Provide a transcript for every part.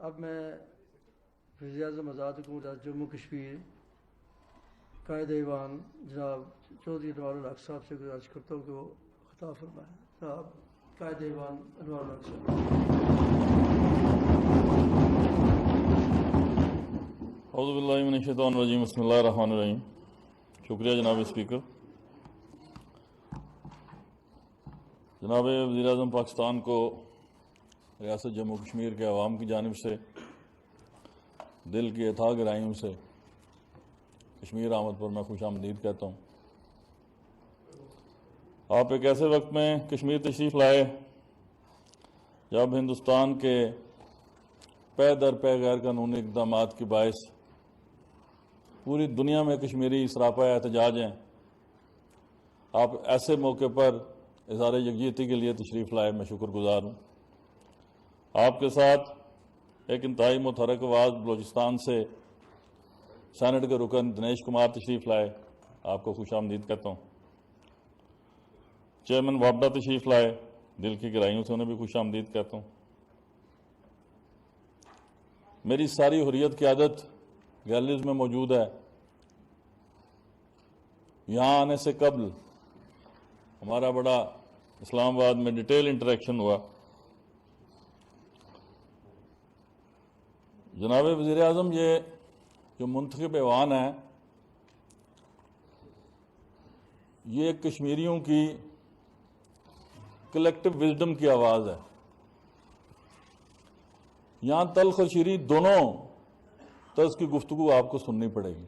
अब मैं वज़ीर-ए-आज़म आज़ाद हुकूमत जम्मू कश्मीर कायद ईवान जनाब चौधरी अनवारुल हक साहब से गुजारिश करता हूँ कि वो खिताब फरमाएं। जनाब कायद ईवान अनवारुल हक साहब। औज़ु बिल्लाहि मिनश शैतानिर रजीम, बिस्मिल्लाहिर रहमानिर रहीम। शुक्रिया जनाब स्पीकर। जनाब वज़ीर-ए-आज़म पाकिस्तान को रियासत जम्मू कश्मीर के अवाम की जानिब से दिल की अथाह गहराइयों से कश्मीर आमद पर मैं खुश आमदीद कहता हूँ। आप एक ऐसे वक्त में कश्मीर तशरीफ़ लाए जब हिंदुस्तान के पे दर पे गैर कानूनी इक़दामात की बायस पूरी दुनिया में कश्मीरी सरापा एहतजाज हैं। आप ऐसे मौके पर इज़हार यकजहती के लिए तशरीफ़ लाए, मैं शुक्रगुजार हूँ। आपके साथ एक इंतहाई मुतहरक आवाज़ बलोचिस्तान से सेनेट के रुकन दिनेश कुमार तशरीफ़ लाए, आपको खुश आमदीद कहता हूँ। चेयरमैन वापडा तशरीफ़ लाए, दिल की गहराइयों से उन्हें भी खुश आमदीद कहता हूँ। मेरी सारी हुर्रियत की आदत गैलरीज में मौजूद है। यहाँ आने से कबल हमारा बड़ा इस्लामाबाद में डिटेल इंटरेक्शन हुआ। जनाब वज़ीर-ए-आज़म, ये जो मुंतखब ऐवान है ये कश्मीरियों की कलेक्टिव विजडम की आवाज़ है। यहाँ तल्ख और शीरी दोनों तर्ज की गुफ्तगू आपको सुननी पड़ेगी,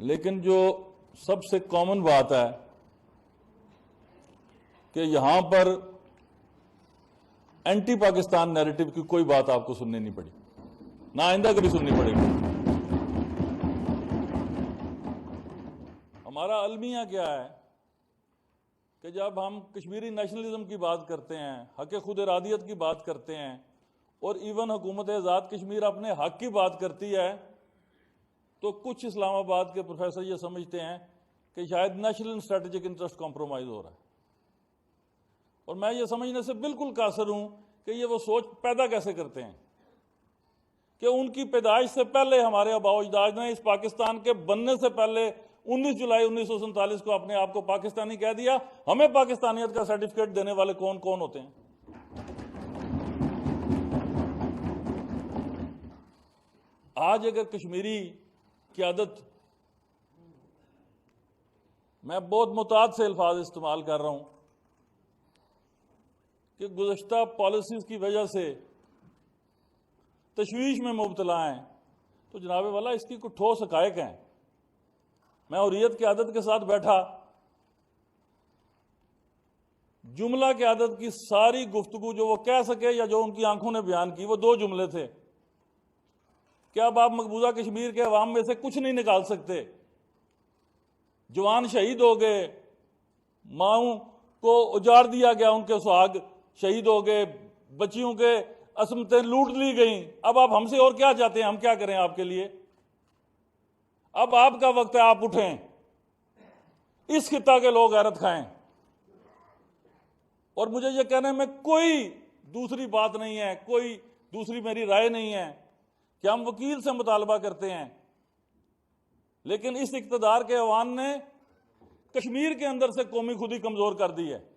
लेकिन जो सबसे कॉमन बात है कि यहाँ पर एंटी पाकिस्तान नैरेटिव की कोई बात आपको सुननी नहीं पड़ी, ना आइंदा कभी सुननी पड़ेगी। हमारा अलमिया क्या है कि जब हम कश्मीरी नेशनलिज्म की बात करते हैं, हक खुद इरादियत की बात करते हैं और इवन हुकूमत आज़ाद कश्मीर अपने हक की बात करती है, तो कुछ इस्लामाबाद के प्रोफेसर ये समझते हैं कि शायद नेशनल स्ट्रेटेजिक इंटरेस्ट कॉम्प्रोमाइज हो रहा है। और मैं ये समझने से बिल्कुल कासर हूं कि ये वो सोच पैदा कैसे करते हैं कि उनकी पैदाइश से पहले हमारे आबाओ अजदाद ने इस पाकिस्तान के बनने से पहले 19 जुलाई 1947 को अपने आप को पाकिस्तानी कह दिया। हमें पाकिस्तानियत का सर्टिफिकेट देने वाले कौन कौन होते हैं? आज अगर कश्मीरी क़यादत, मैं बहुत मुताद से अल्फाज इस्तेमाल कर रहा हूं कि गुज़श्ता पॉलिसीज़ की वजह से तशवीश में मुब्तला हैं, तो जनाब वाला इसकी कुछ ठोस हक़ाइक़ हैं। मैं हुर्रियत की आदत के साथ बैठा, जुमला की आदत की सारी गुफ्तगू जो वो कह सके या जो उनकी आंखों ने बयान की, वो दो जुमले थे कि अब आप मकबूजा कश्मीर के अवाम में से कुछ नहीं निकाल सकते। जवान शहीद हो गए, माओं को उजाड़ दिया गया, उनके सुहाग शहीद हो गए, बच्चियों के असमतें लूट ली गईं। अब आप हमसे और क्या चाहते हैं? हम क्या करें आपके लिए? अब आपका वक्त है, आप उठें, इस खिता के लोग गैरत खाएं। और मुझे यह कहने में कोई दूसरी बात नहीं है, कोई दूसरी मेरी राय नहीं है कि हम वकील से मुतालबा करते हैं, लेकिन इस इक़्तिदार के अवान ने कश्मीर के अंदर से कौमी खुदी कमजोर कर दी है।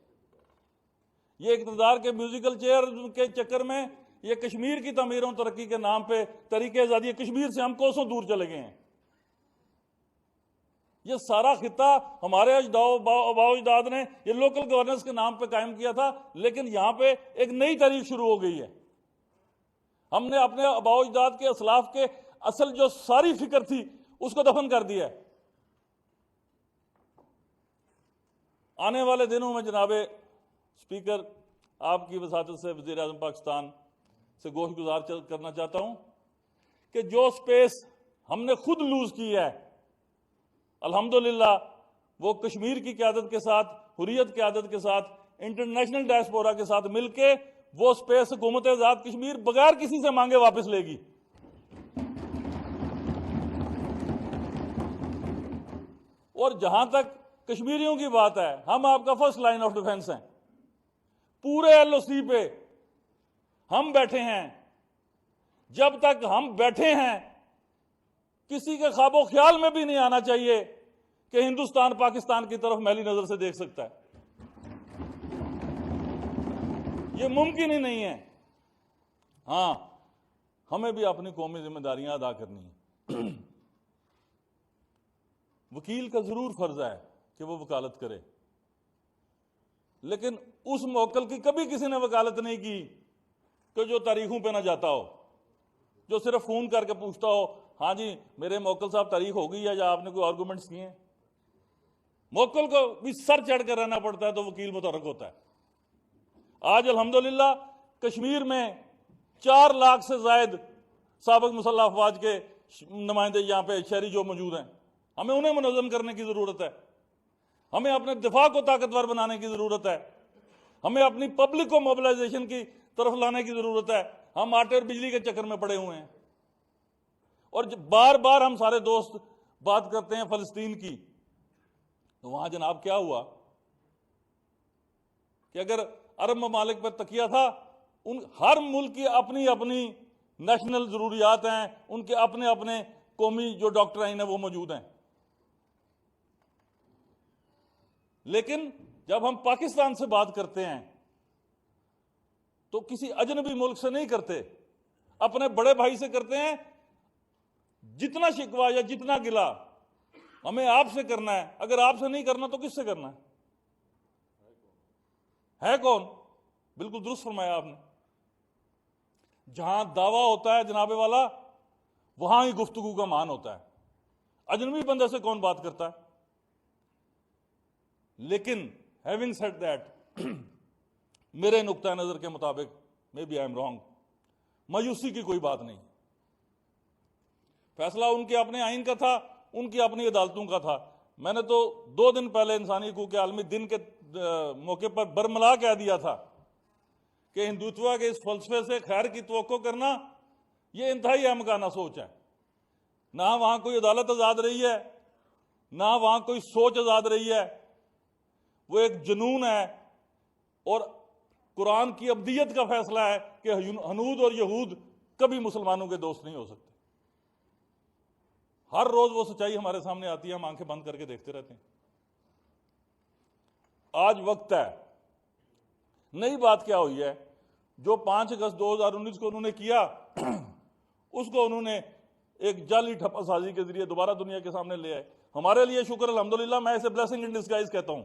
ये इक़्तिदार के म्यूजिकल चेयर के चक्कर में ये कश्मीर की तमीर और तरक्की के नाम पे तरीके आज़ादी कश्मीर से हम कोसों दूर चले गए हैं। ये सारा खिता हमारे अजदाद ने ये लोकल गवर्नेंस के नाम पे कायम किया था, लेकिन यहां पे एक नई तारीख शुरू हो गई है। हमने अपने आबाओ अजदाद के असलाफ के असल जो सारी फिक्र थी उसको दफन कर दिया है। आने वाले दिनों में जनाबे स्पीकर, आपकी वसातत से वज़ीर-ए-आज़म पाकिस्तान से गोशगुजार करना चाहता हूं कि जो स्पेस हमने खुद लूज की है, अल्हम्दुलिल्लाह वो कश्मीर की क़यादत के साथ, हुर्रियत की क़यादत के साथ, इंटरनेशनल डायस्पोरा के साथ मिलके वो स्पेस हुकूमत आज़ाद कश्मीर बगैर किसी से मांगे वापस लेगी। और जहां तक कश्मीरियों की बात है, हम आपका फर्स्ट लाइन ऑफ डिफेंस हैं। पूरे एलओसी पे हम बैठे हैं, जब तक हम बैठे हैं किसी के ख्वाबो ख्याल में भी नहीं आना चाहिए कि हिंदुस्तान पाकिस्तान की तरफ मैली नजर से देख सकता है। यह मुमकिन ही नहीं है। हां, हमें भी अपनी कौमी जिम्मेदारियां अदा करनी है। वकील का जरूर फर्ज है कि वो वकालत करे, लेकिन उस मौकल की कभी किसी ने वकालत नहीं की कि जो तारीखों पे ना जाता हो, जो सिर्फ फोन करके पूछता हो, हाँ जी मेरे मौकल साहब तारीख हो गई है या आपने कोई आर्गूमेंट्स किए हैं। मौकल को भी सर चढ़ कर रहना पड़ता है तो वकील मुतहर्रिक होता है। आज अल्हम्दुलिल्लाह कश्मीर में 4 लाख से ज्यादा साबिक मुसल्लह अफवाज के नुमाइंदे यहाँ पे शहरी जो मौजूद हैं, हमें उन्हें मुनज़्ज़म करने की जरूरत है। हमें अपने दिफा को ताकतवर बनाने की जरूरत है। हमें अपनी पब्लिक को मोबिलाइजेशन की तरफ लाने की जरूरत है। हम आटे और बिजली के चक्कर में पड़े हुए हैं। और बार बार हम सारे दोस्त बात करते हैं फलस्तीन की, तो वहां जनाब क्या हुआ कि अगर अरब ममालिक पर तकिया था, उन हर मुल्क की अपनी अपनी नेशनल जरूरियात हैं, उनके अपने अपने कौमी जो डॉक्टराइन है वो मौजूद हैं। लेकिन जब हम पाकिस्तान से बात करते हैं तो किसी अजनबी मुल्क से नहीं करते, अपने बड़े भाई से करते हैं। जितना शिकवा या जितना गिला हमें आपसे करना है, अगर आपसे नहीं करना तो किससे करना है कौन? बिल्कुल दुरुस्त फरमाया आपने। जहां दावा होता है जनाबे वाला, वहां ही गुफ्तगू का मान होता है। अजनबी बंदे से कौन बात करता है? लेकिन हैविंग सेड दैट, मेरे नुक्ता नजर के मुताबिक, maybe I am wrong, मायूसी की कोई बात नहीं। फैसला उनके अपने आइन का था, उनकी अपनी अदालतों का था। मैंने तो 2 दिन पहले इंसानी हकूक के आलमी दिन के मौके पर बरमला कह दिया था कि हिंदुत्व के इस फलसफे से खैर की तवक्को करना यह इंतहाई अहमकाना सोच है। ना वहां कोई अदालत आजाद रही है, ना वहां कोई सोच आजाद रही है। वो एक जुनून है। और कुरान की अब्दियत का फैसला है कि हनूद और यहूद कभी मुसलमानों के दोस्त नहीं हो सकते। हर रोज वो सच्चाई हमारे सामने आती है, हम आंखें बंद करके देखते रहते हैं। आज वक्त है। नई बात क्या हुई है? जो 5 अगस्त 2019 को उन्होंने किया उसको उन्होंने एक जाली ठप्पासाजी के जरिए दोबारा दुनिया के सामने ले आए। हमारे लिए शुक्र अल्हम्दुलिल्लाह, मैं इसे ब्लेसिंग इन डिस्गाइज कहता हूं।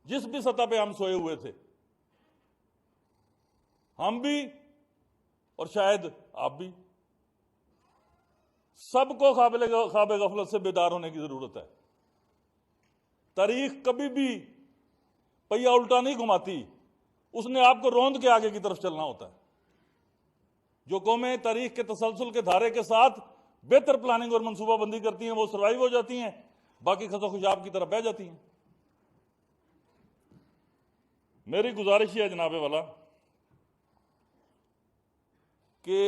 जिस भी सतह पे हम सोए हुए थे, हम भी और शायद आप भी, सबको ख्वाब गफलत से बेदार होने की जरूरत है। तारीख कभी भी पहिया उल्टा नहीं घुमाती, उसने आपको रौंद के आगे की तरफ चलना होता है। जो कौमें तारीख के तसलसल के धारे के साथ बेहतर प्लानिंग और मनसूबाबंदी करती हैं, वो सर्वाइव हो जाती हैं, बाकी खसो खुशाब की तरफ बह जाती हैं। मेरी गुजारिश है जनाबे वाला कि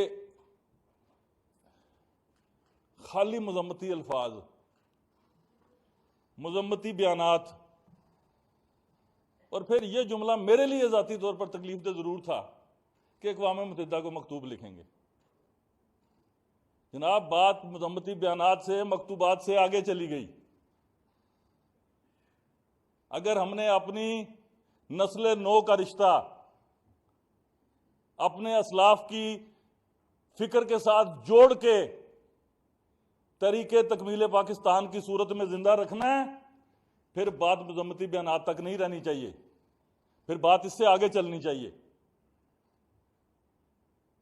खाली मजम्मती अल्फाज, मजम्मती बयानात, और फिर यह जुमला मेरे लिए ज़ाती तौर पर तकलीफ दे जरूर था कि अक़वाम मुत्तहिदा को मकतूब लिखेंगे। जनाब, बात मजम्मती बयानात से, मकतूबात से आगे चली गई। अगर हमने अपनी नस्ल नो का रिश्ता अपने असलाफ की फिक्र के साथ जोड़ के तरीके तकमील पाकिस्तान की सूरत में जिंदा रखना है, फिर बात मजम्मती बयानात तक नहीं रहनी चाहिए, फिर बात इससे आगे चलनी चाहिए।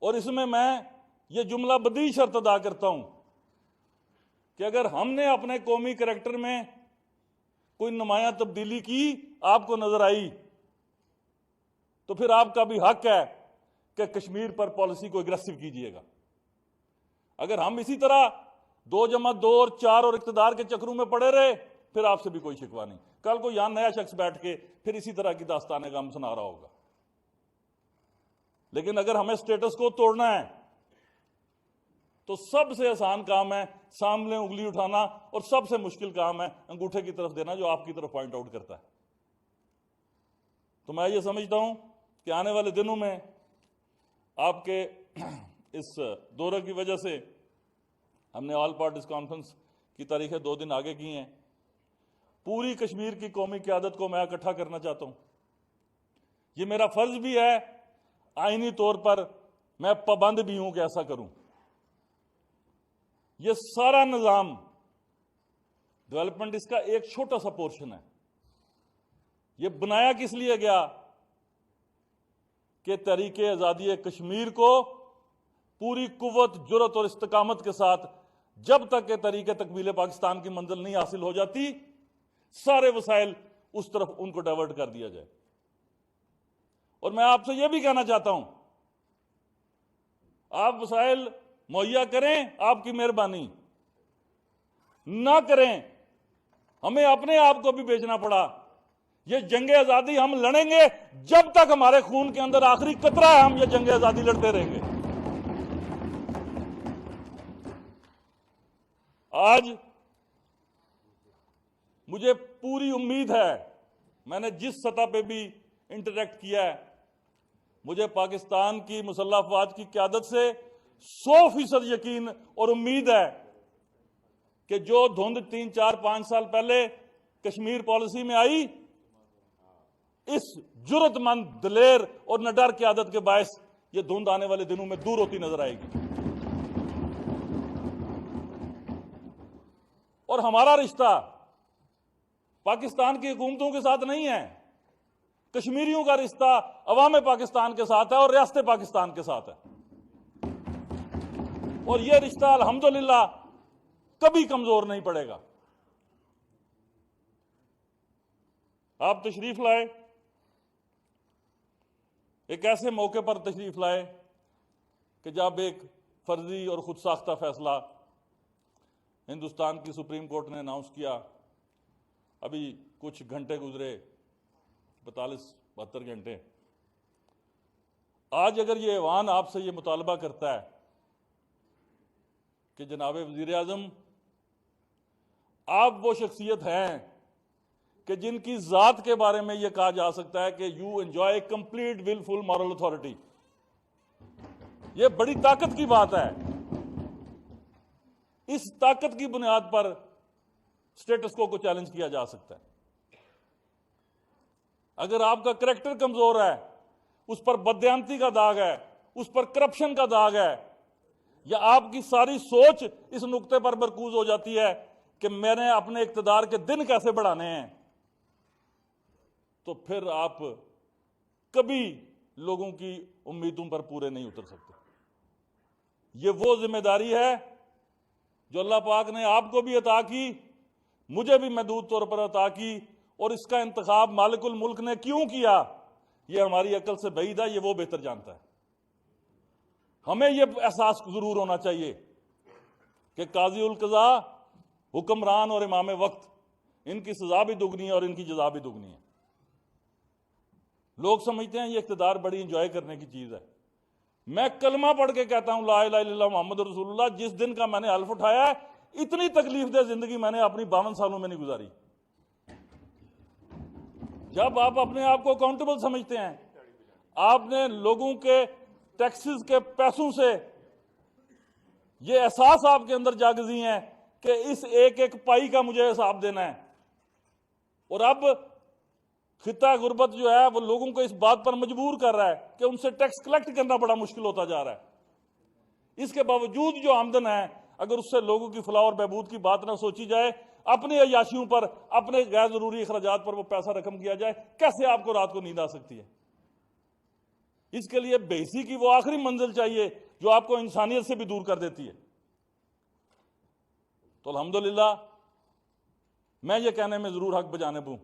और इसमें मैं ये जुमला बदी शर्त अदा करता हूं कि अगर हमने अपने कौमी करैक्टर में कोई नुमाया तब्दीली की, आपको नजर आई, तो फिर आपका भी हक है कि कश्मीर पर पॉलिसी को एग्रेसिव कीजिएगा। अगर हम इसी तरह 2+2 और 4 और इक्तदार के चक्रों में पड़े रहे, फिर आपसे भी कोई शिकवा नहीं। कल को यहां नया शख्स बैठ के फिर इसी तरह की दास्ताने गम सुना रहा होगा। लेकिन अगर हमें स्टेटस को तोड़ना है तो सबसे आसान काम है सामने उंगली उठाना, और सबसे मुश्किल काम है अंगूठे की तरफ देना जो आपकी तरफ पॉइंट आउट करता है। तो मैं ये समझता हूं कि आने वाले दिनों में आपके इस दौरे की वजह से हमने ऑल पार्टीज कॉन्फ्रेंस की तारीखें 2 दिन आगे की हैं। पूरी कश्मीर की कौमी क़यादत को मैं इकट्ठा करना चाहता हूं। ये मेरा फर्ज भी है, आईनी तौर पर मैं पाबंद भी हूं कि ऐसा करूं। ये सारा निजाम डेवलपमेंट इसका एक छोटा सा पोर्शन है। ये बनाया किस लिए गया कि तहरीके आज़ादी कश्मीर को पूरी कुव्वत, जुर्रत और इस्तिकामत के साथ जब तक के तरीके तकमील पाकिस्तान की मंजिल नहीं हासिल हो जाती, सारे वसाइल उस तरफ उनको डाइवर्ट कर दिया जाए। और मैं आपसे यह भी कहना चाहता हूं, आप वसाइल मुहैया करें, आपकी मेहरबानी ना करें, हमें अपने आप को भी बेचना पड़ा। ये जंग आजादी हम लड़ेंगे जब तक हमारे खून के अंदर आखिरी कतरा है, हम ये जंग आजादी लड़ते रहेंगे। आज मुझे पूरी उम्मीद है, मैंने जिस सतह पे भी इंटरेक्ट किया है, मुझे पाकिस्तान की मुसल्लह अफवाज की क़यादत से 100% यकीन और उम्मीद है कि जो धुंध 3, 4, 5 साल पहले कश्मीर पॉलिसी में आई, इस जुर्रतमंद, दिलेर और निडर क़यादत के बायस ये धुंध आने वाले दिनों में दूर होती नजर आएगी। और हमारा रिश्ता पाकिस्तान की हुकूमतों के साथ नहीं है, कश्मीरियों का रिश्ता अवाम पाकिस्तान के साथ है और रियासत पाकिस्तान के साथ है। और यह रिश्ता अल्हम्दुलिल्लाह कभी कमजोर नहीं पड़ेगा। आप तशरीफ लाए, एक ऐसे मौके पर तशरीफ लाए कि जब एक फर्जी और खुद साख्ता फैसला हिंदुस्तान की सुप्रीम कोर्ट ने अनाउंस किया, अभी कुछ घंटे गुजरे, 42-72 घंटे। आज अगर ये ऐवान आपसे ये मुतालबा करता है कि जनाब वजीर आजम, आप वो शख्सियत हैं कि जिनकी जात के बारे में यह कहा जा सकता है कि you enjoy complete wilful moral authority, यह बड़ी ताकत की बात है। इस ताकत की बुनियाद पर स्टेटस को चैलेंज किया जा सकता है। अगर आपका करैक्टर कमजोर है, उस पर बदयांती का दाग है, उस पर करप्शन का दाग है, या आपकी सारी सोच इस नुक्ते पर मरकूज हो जाती है कि मैंने अपने इक्तदार के दिन कैसे बढ़ाने हैं, तो फिर आप कभी लोगों की उम्मीदों पर पूरे नहीं उतर सकते। ये वो जिम्मेदारी है जो अल्लाह पाक ने आपको भी अता की, मुझे भी महदूद तौर पर अता की, और इसका इंतखाब मालिकुल मुल्क ने क्यों किया, ये हमारी अकल से बईद है, ये वो बेहतर जानता है। हमें ये एहसास जरूर होना चाहिए कि काजी उल कज़ा, हुक्मरान और इमाम वक्त, इनकी सजा भी दुगनी है और इनकी जजा भी दुगनी है। लोग समझते हैं ये इख्तिदार बड़ी इंजॉय करने की चीज है। मैं कलमा पढ़ के कहता हूं ला इलाहा इल्लल्लाह मोहम्मद रसूलुल्लाह, जिस दिन का मैंने हल्फ उठाया है, इतनी तकलीफ दे जिंदगी मैंने अपनी 52 सालों में नहीं गुजारी। जब आप अपने आप को अकाउंटेबल समझते हैं, आपने लोगों के टैक्सेस के पैसों से ये एहसास आपके अंदर जागजी है कि इस एक एक पाई का मुझे हिसाब देना है, और अब खिता गुर्बत जो है वो लोगों को इस बात पर मजबूर कर रहा है कि उनसे टैक्स कलेक्ट करना बड़ा मुश्किल होता जा रहा है। इसके बावजूद जो आमदन है, अगर उससे लोगों की फलाह और बहबूद की बात ना सोची जाए, अपने अयाशियों पर, अपने गैर जरूरी अखराजात पर वो पैसा रकम किया जाए, कैसे आपको रात को नींद आ सकती है? इसके लिए बेइज्जती की वो आखिरी मंजिल चाहिए जो आपको इंसानियत से भी दूर कर देती है। तो अल्हम्दुलिल्लाह मैं ये कहने में जरूर हक बजानिब हूं,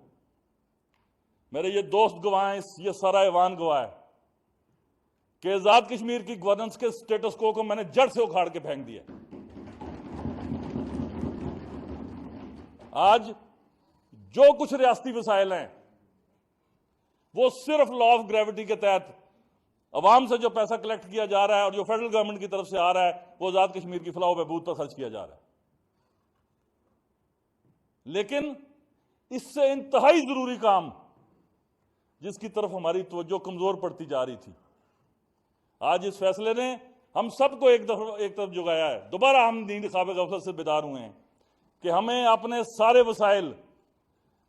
मेरे ये दोस्त गवाह हैं, ये सारा ऐवान गवाह है कि आजाद कश्मीर की गवर्नेंस के स्टेटस को मैंने जड़ से उखाड़ के फेंक दिया। आज जो कुछ रियासती वसाइल हैं वो सिर्फ लॉ ऑफ ग्रेविटी के तहत अवाम से जो पैसा कलेक्ट किया जा रहा है और जो फेडरल गवर्नमेंट की तरफ से आ रहा है वो आजाद कश्मीर की फलाह व बहबूद पर खर्च किया जा रहा है। लेकिन इससे इंतहाई जरूरी काम जिसकी तरफ हमारी तवज्जो कमजोर पड़ती जा रही थी, आज इस फैसले ने हम सबको एक तरफ जुगाया है। दोबारा हम नींद ख्वाब गफलत से बेदार हुए हैं कि हमें अपने सारे वसाइल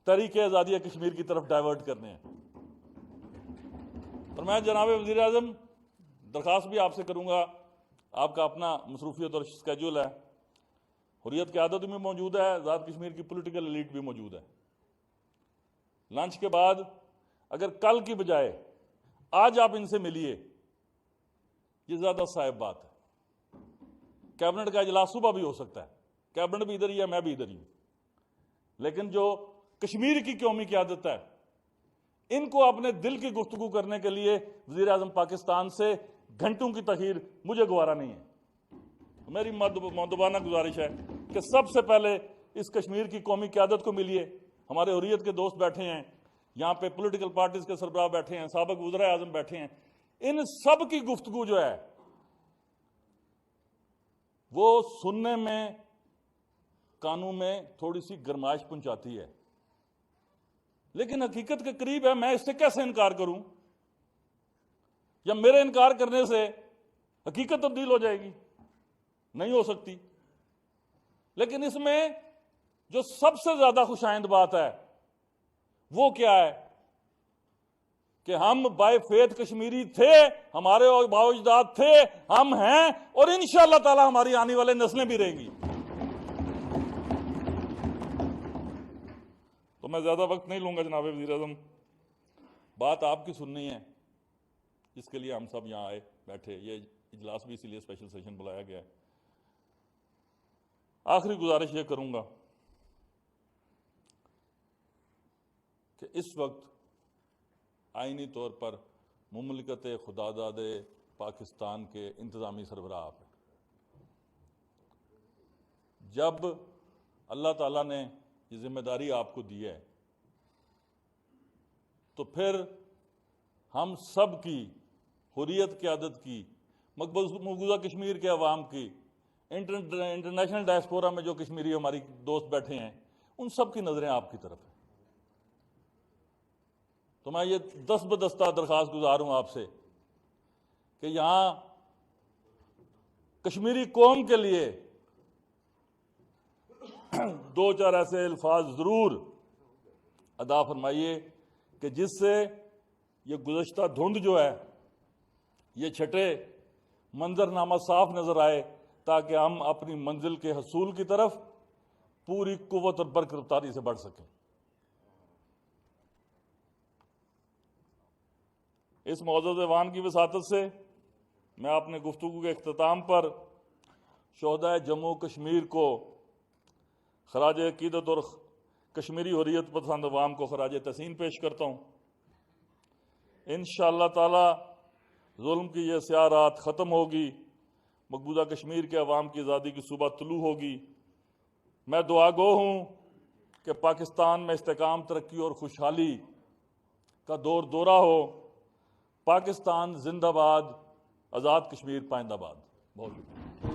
तहरीक आज़ादी कश्मीर की तरफ डाइवर्ट करने हैं। और मैं जनाब वज़ीर आज़म दरख्वास्त भी आपसे करूंगा, आपका अपना मसरूफियत और स्केड्यूल है, हुर्रियत क़यादत में मौजूद है, आज़ाद कश्मीर की पॉलिटिकल एलीट भी मौजूद है। लंच के बाद अगर कल की बजाय आज आप इनसे मिलिए, ये ज़्यादा साहिब बात है। कैबिनेट का इजलास सुबह भी हो सकता है, कैबिनेट भी इधर ही है, मैं भी इधर ही हूं, लेकिन जो कश्मीर की कौमी क़यादत है, इनको अपने दिल की गुफ्तगू करने के लिए वज़ीर आज़म पाकिस्तान से घंटों की तखीर मुझे गवारा नहीं है। मेरी मौदबाना गुजारिश है कि सबसे पहले इस कश्मीर की कौमी क़यादत को मिलिए। हमारे हुर्रियत के दोस्त बैठे हैं यहाँ पे, पॉलिटिकल पार्टीज के सरबराह बैठे हैं, साबिक वज़ीर आज़म बैठे हैं। इन सब की गुफ्तगू जो है वो सुनने में कानून में थोड़ी सी गरमाइश पहुंचाती है, लेकिन हकीकत के करीब है। मैं इससे कैसे इनकार करूं, या मेरे इनकार करने से हकीकत तब्दील हो जाएगी? नहीं हो सकती। लेकिन इसमें जो सबसे ज्यादा खुशाइंद बात है वो क्या है कि हम बाय फेथ कश्मीरी थे, हमारे बाओजदाद थे, हम हैं, और इंशाअल्लाह ताला हमारी आने वाले नस्लें भी रहेंगी। तो मैं ज्यादा वक्त नहीं लूंगा जनाब वज़ीर आज़म, बात आपकी सुननी है, जिसके लिए हम सब यहाँ आए बैठे। ये इजलास भी इसीलिए स्पेशल सेशन बुलाया गया है। आखिरी गुजारिश ये करूंगा कि इस वक्त आईनी तौर पर मुमलिकत खुदादाद पाकिस्तान के इंतज़ामी सरबराह आप हैं। जब अल्लाह ताला ने ये जिम्मेदारी आपको दी है, तो फिर हम सब की हुर्रियत क़यादत की, मकबूजा कश्मीर के अवाम की, इंटरनेशनल डायस्पोरा में जो कश्मीरी हमारी दोस्त बैठे हैं, उन सब की नज़रें आपकी तरफ हैं। तो मैं ये दस्तबदस्ता दरख्वास्त गुजार हूं आपसे कि यहां कश्मीरी कौम के लिए दो चार ऐसे अल्फाज जरूर अदा फरमाइए कि जिससे ये गुज़श्ता धुंध जो है ये छटे, मंजरनामा साफ नजर आए, ताकि हम अपनी मंजिल के हसूल की तरफ पूरी कुव्वत और बरकरारी से बढ़ सकें। इस मौजूद ऐवान की वसातत से मैं अपने गुफ्तगू के अख्ताम पर शोहदाए जम्मू कश्मीर को खराज अकीदत और कश्मीरी हुर्रियत पसंद अवाम को खराज तहसीन पेश करता हूँ। इंशाअल्लाह ताला जुल्म की यह स्याह रात ख़त्म होगी, मकबूजा कश्मीर के अवाम की आज़ादी की सुबह तुलू होगी। मैं दुआगो हूँ कि पाकिस्तान में इस्तेकाम, तरक्की और खुशहाली का दौर दौरा हो। पाकिस्तान जिंदाबाद, आज़ाद कश्मीर पाइंदाबाद। बहुत शुक्रिया।